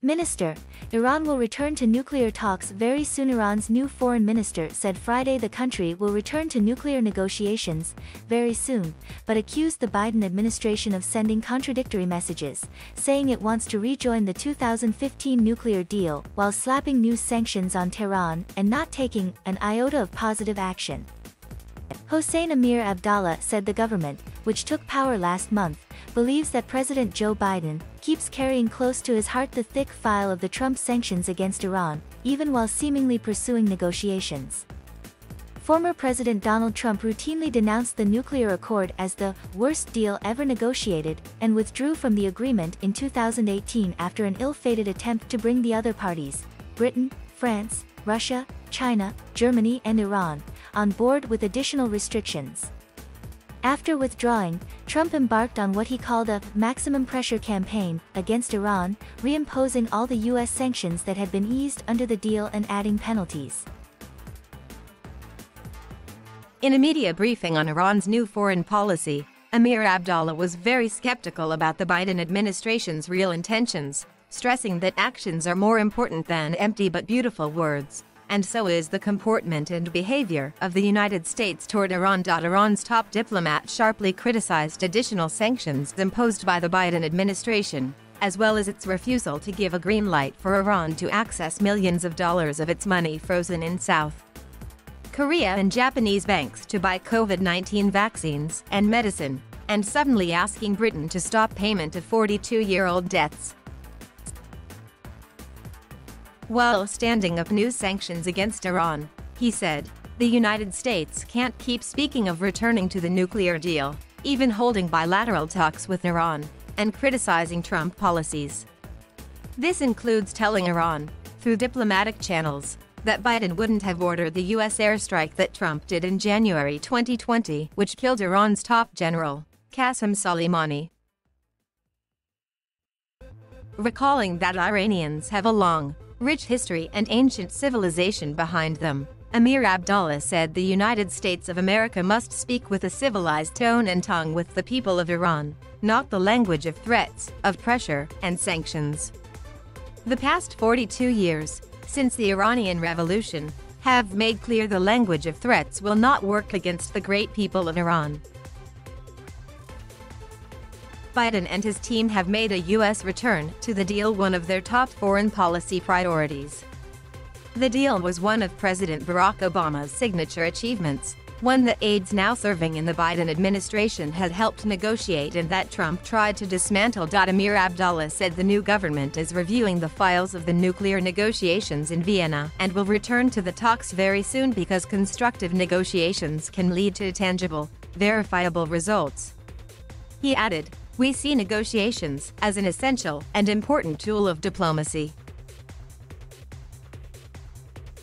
Minister, Iran will return to nuclear talks very soon. Iran's new foreign minister said Friday the country will return to nuclear negotiations very soon, but accused the Biden administration of sending contradictory messages, saying it wants to rejoin the 2015 nuclear deal while slapping new sanctions on Tehran and not taking an iota of positive action. Hossain Amir Abdollah said the government, which took power last month, believes that President Joe Biden keeps carrying close to his heart the thick file of the Trump sanctions against Iran, even while seemingly pursuing negotiations. Former President Donald Trump routinely denounced the nuclear accord as the worst deal ever negotiated and withdrew from the agreement in 2018 after an ill-fated attempt to bring the other parties, Britain, France, Russia, China, Germany and Iran, on board with additional restrictions. After withdrawing, Trump embarked on what he called a maximum pressure campaign against Iran, reimposing all the U.S. sanctions that had been eased under the deal and adding penalties. In a media briefing on Iran's new foreign policy, Amir Abdollah was very skeptical about the Biden administration's real intentions, stressing that actions are more important than empty but beautiful words. And so is the comportment and behavior of the United States toward Iran. Iran's top diplomat sharply criticized additional sanctions imposed by the Biden administration, as well as its refusal to give a green light for Iran to access millions of dollars of its money frozen in South Korea and Japanese banks to buy COVID-19 vaccines and medicine, and suddenly asking Britain to stop payment of 42-year-old debts. While standing up new sanctions against Iran, he said, the United States can't keep speaking of returning to the nuclear deal, even holding bilateral talks with Iran, and criticizing Trump policies. This includes telling Iran, through diplomatic channels, that Biden wouldn't have ordered the U.S. airstrike that Trump did in January 2020, which killed Iran's top general, Qasem Soleimani. Recalling that Iranians have a long, rich history and ancient civilization behind them, Amir Abdollah said the United States of America must speak with a civilized tone and tongue with the people of Iran, not the language of threats, of pressure, and sanctions. The past 42 years, since the Iranian Revolution, have made clear the language of threats will not work against the great people of Iran. Biden and his team have made a U.S. return to the deal one of their top foreign policy priorities. The deal was one of President Barack Obama's signature achievements, one that aides now serving in the Biden administration had helped negotiate and that Trump tried to dismantle. Amir Abdollah said the new government is reviewing the files of the nuclear negotiations in Vienna and will return to the talks very soon because constructive negotiations can lead to tangible, verifiable results. He added, we see negotiations as an essential and important tool of diplomacy.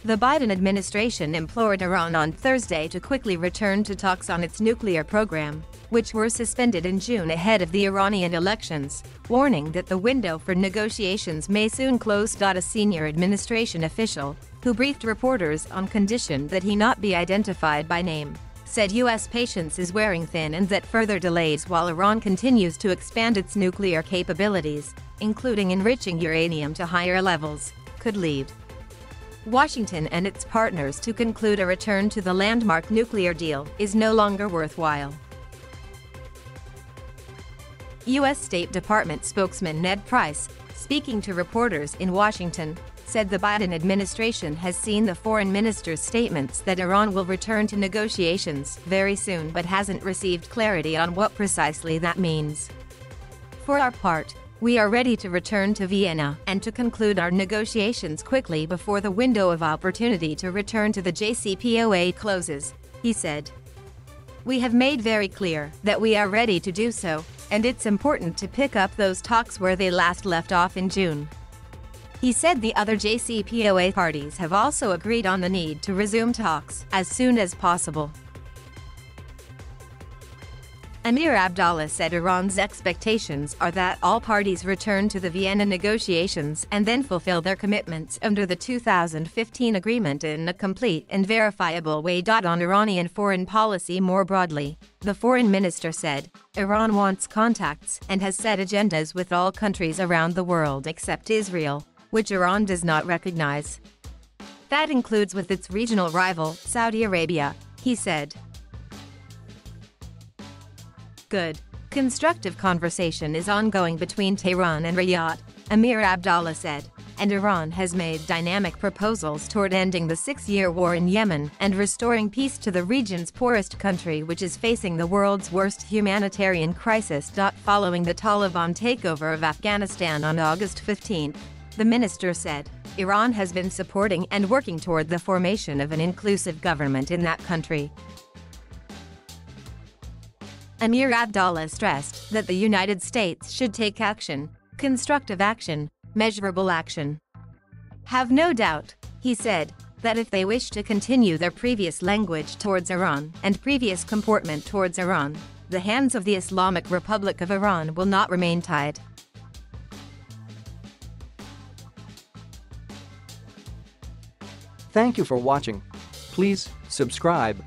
The Biden administration implored Iran on Thursday to quickly return to talks on its nuclear program, which were suspended in June ahead of the Iranian elections, warning that the window for negotiations may soon close. A senior administration official, who briefed reporters on condition that he not be identified by name, said U.S. patience is wearing thin and that further delays while Iran continues to expand its nuclear capabilities, including enriching uranium to higher levels, could lead Washington and its partners to conclude a return to the landmark nuclear deal is no longer worthwhile. U.S. State Department spokesman Ned Price, speaking to reporters in Washington, said the Biden administration has seen the foreign minister's statements that Iran will return to negotiations very soon but hasn't received clarity on what precisely that means. For our part, we are ready to return to Vienna and to conclude our negotiations quickly before the window of opportunity to return to the JCPOA closes, he said. We have made very clear that we are ready to do so, and it's important to pick up those talks where they last left off in June. He said the other JCPOA parties have also agreed on the need to resume talks as soon as possible. Amir Abdollah said Iran's expectations are that all parties return to the Vienna negotiations and then fulfill their commitments under the 2015 agreement in a complete and verifiable way. On Iranian foreign policy more broadly, the foreign minister said, Iran wants contacts and has set agendas with all countries around the world except Israel, which Iran does not recognize. That includes with its regional rival, Saudi Arabia, he said. Good, constructive conversation is ongoing between Tehran and Riyadh, Amir Abdollah said, and Iran has made dynamic proposals toward ending the 6-year war in Yemen and restoring peace to the region's poorest country, which is facing the world's worst humanitarian crisis. Following the Taliban takeover of Afghanistan on August 15, the minister said, Iran has been supporting and working toward the formation of an inclusive government in that country. Amir Abdollah stressed that the United States should take action, constructive action, measurable action. Have no doubt, he said, that if they wish to continue their previous language towards Iran and previous comportment towards Iran, the hands of the Islamic Republic of Iran will not remain tied. Thank you for watching. Please subscribe.